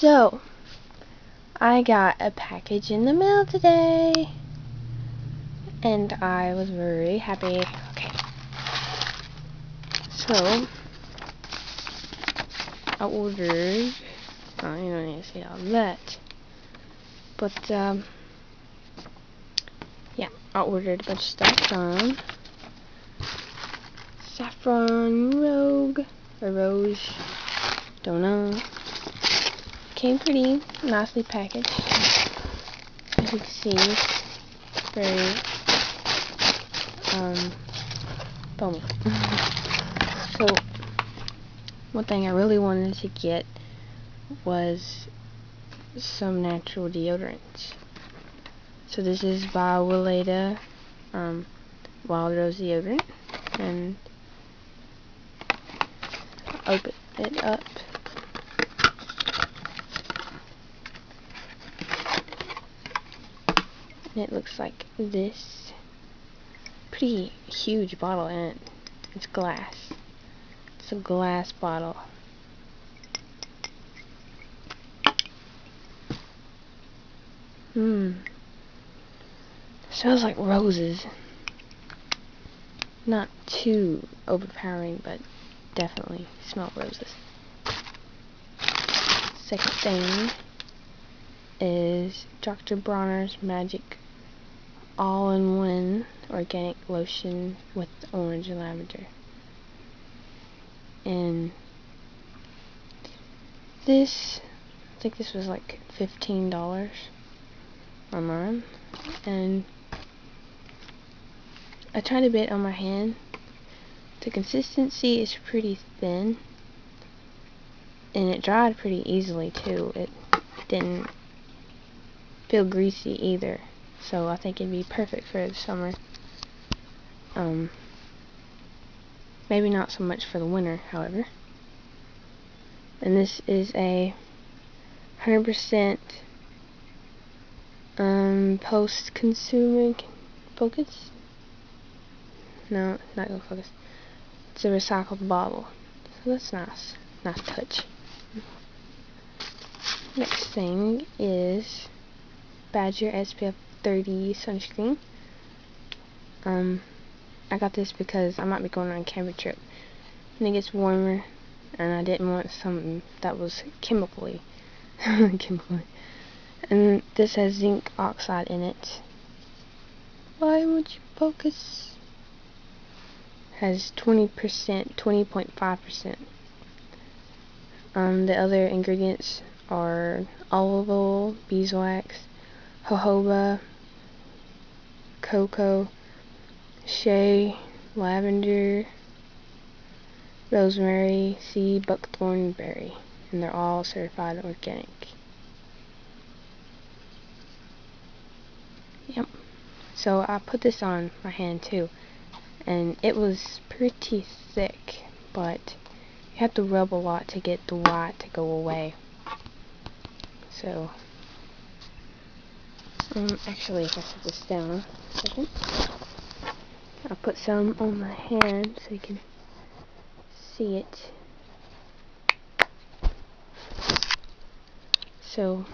So, I got a package in the mail today, and I was very happy. Okay, so I ordered, oh, you don't need to see all that, but yeah, I ordered a bunch of stuff from Saffron Rouge, or Rouge, don't know. Came pretty nicely packaged, as you can see. Very foamy. So one thing I really wanted to get was some natural deodorants. So this is by Weleda, Wild Rose deodorant, and open it up. And it looks like this. Pretty huge bottle, and it's glass. It's a glass bottle. Smells like roses. Not too overpowering, but definitely smell roses. Second thing is Dr. Bronner's Magic All-in-One Organic Lotion with orange and lavender. And this, I think this was like $15 online. And I tried a bit on my hand. The consistency is pretty thin, and it dried pretty easily too. It didn't feel greasy either, so I think it'd be perfect for the summer. Maybe not so much for the winter, however. And this is a 100% post-consumer focus. No, not gonna focus. It's a recycled bottle, so that's nice. Nice touch. Next thing is Badger SPF 30 sunscreen. I got this because I might be going on a camping trip, and it gets warmer, and I didn't want something that was chemically. And this has zinc oxide in it. Why would you focus? Has 20%, 20.5%. The other ingredients are olive oil, beeswax, jojoba, cocoa, shea, lavender, rosemary, sea buckthorn berry, and they're all certified organic. Yep. So I put this on my hand too, and it was pretty thick, but you have to rub a lot to get the white to go away. So actually, if I set this down a second, I'll put some on my hand so you can see it. So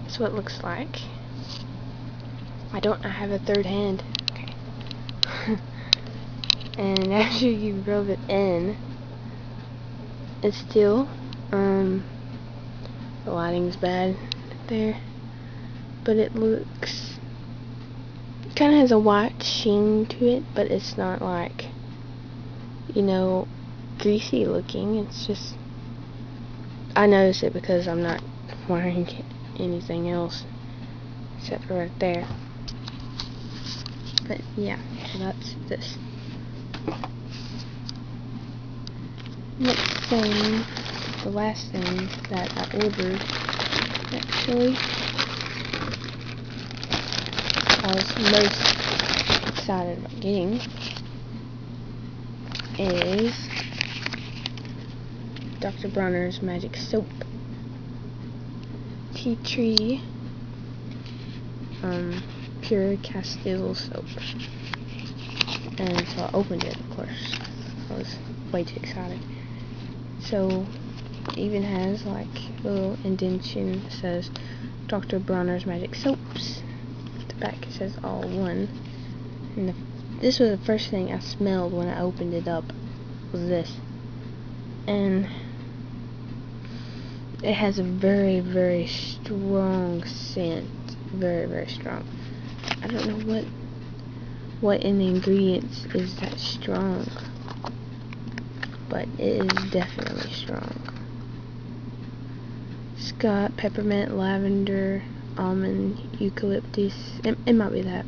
that's what it looks like. I have a third hand. Okay. And after you rub it in, it's still, the lighting's bad there, but it looks, kind of has a white sheen to it, but it's not like, you know, greasy looking. It's just, I notice it because I'm not wearing anything else except for right there. But yeah, so that's this. Next thing, the last thing that I ordered, actually, I was most excited about getting, is Dr. Bronner's Magic Soap. Tea tree, pure Castile soap. And so I opened it, of course. I was way too excited. So It even has like a little indentation that says Dr. Bronner's Magic Soaps. At the back it says all one. And this was the first thing I smelled when I opened it up, was this. And it has a very, very strong scent. Very, very strong. I don't know what in the ingredients is that strong, but it is definitely strong. It's got peppermint, lavender, almond, eucalyptus, it might be that,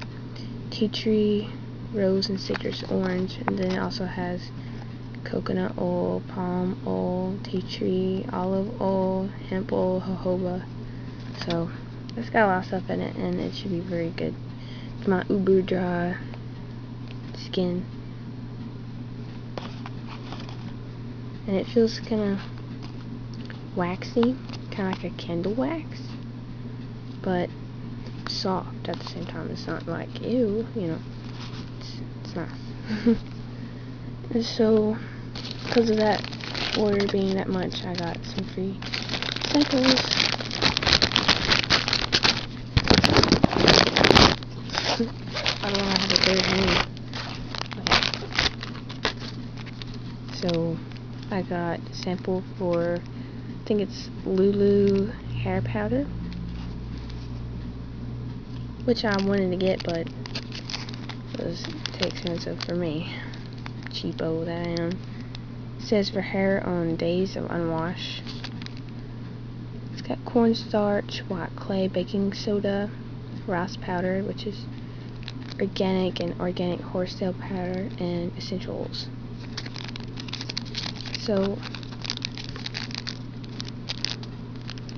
tea tree, rose, and citrus orange, and then it also has coconut oil, palm oil, tea tree, olive oil, hemp oil, jojoba. So it's got a lot of stuff in it, and it should be very good. It's my uber dry skin, and it feels kind of waxy, kind of like a candle wax, but soft at the same time. It's not like ew, you know. It's nice. And so, because of that order being that much, I got some free samples. I don't know how to do it. So I got a sample for, I think it's Lulu hair powder, which I wanted to get, but it was too expensive for me. Cheapo that I am. It says for hair on days of unwash. It's got cornstarch, white clay, baking soda, rice powder, which is organic, and organic horsetail powder, and essentials. So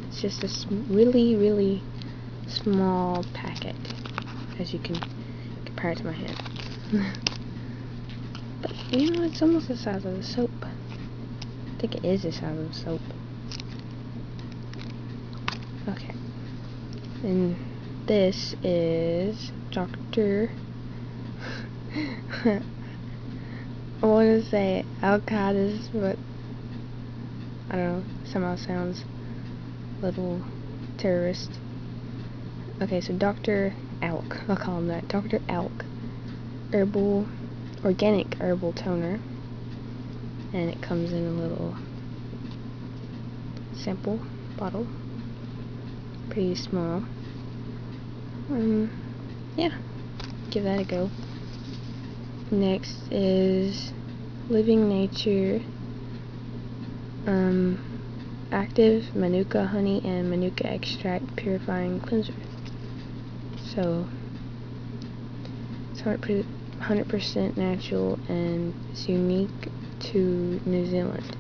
it's just a really, really small packet, as you can compare it to my hand. But you know, it's almost the size of the soap. I think it is the size of the soap. Okay. And this is Dr. I want to say Alkaitis, but I don't know, somehow sounds a little terrorist. Okay, so Dr. Alk, I'll call him that. Dr. Alk organic herbal toner, and it comes in a little sample bottle, pretty small. Yeah, give that a go. Next is Living Nature Active Manuka Honey and Manuka Extract Purifying Cleanser. So it's 100% natural, and it's unique to New Zealand.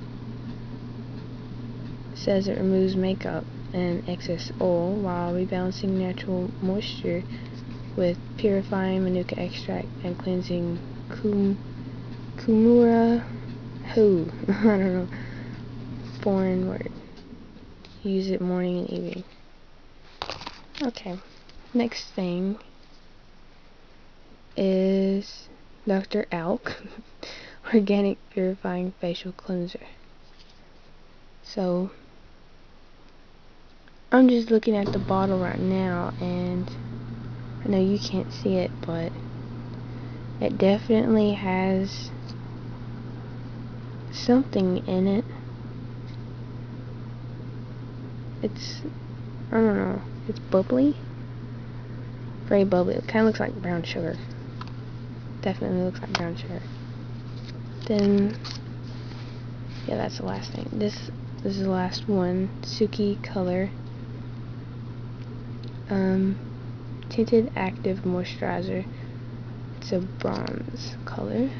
It says it removes makeup and excess oil while rebalancing natural moisture with purifying Manuka extract and cleansing Kumura Hu. I don't know. Foreign word. Use it morning and evening. Okay. Next thing is Dr. Alk Organic Purifying Facial Cleanser. So I'm just looking at the bottle right now, and I know you can't see it, but it definitely has something in it. It's, I don't know, it's bubbly. Very bubbly. It kind of looks like brown sugar. Definitely looks like brown sugar. Then, yeah, that's the last thing. This is the last one. Suki Color. Tinted Active Moisturizer. It's a bronze color.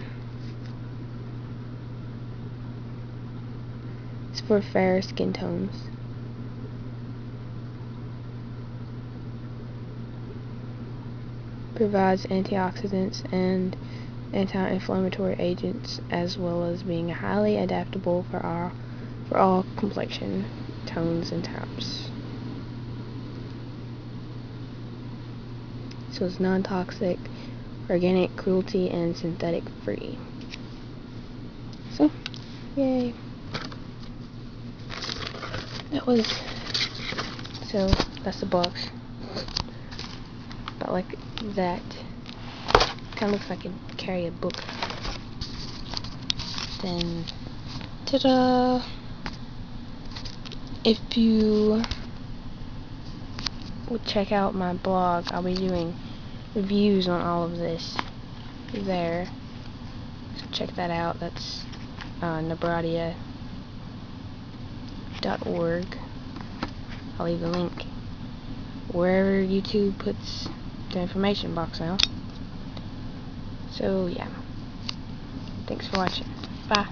It's for fair skin tones. Provides antioxidants and anti-inflammatory agents, as well as being highly adaptable for all complexion tones and types. So it's non-toxic, organic, cruelty, and synthetic free. So, yay. So that's the box. About like that. Kind of looks like I could carry a book. Then, ta-da! If you would check out my blog, I'll be doing reviews on all of this there. So check that out. That's nebradia.org. I'll leave a link wherever YouTube puts the information box now. So yeah, thanks for watching. Bye.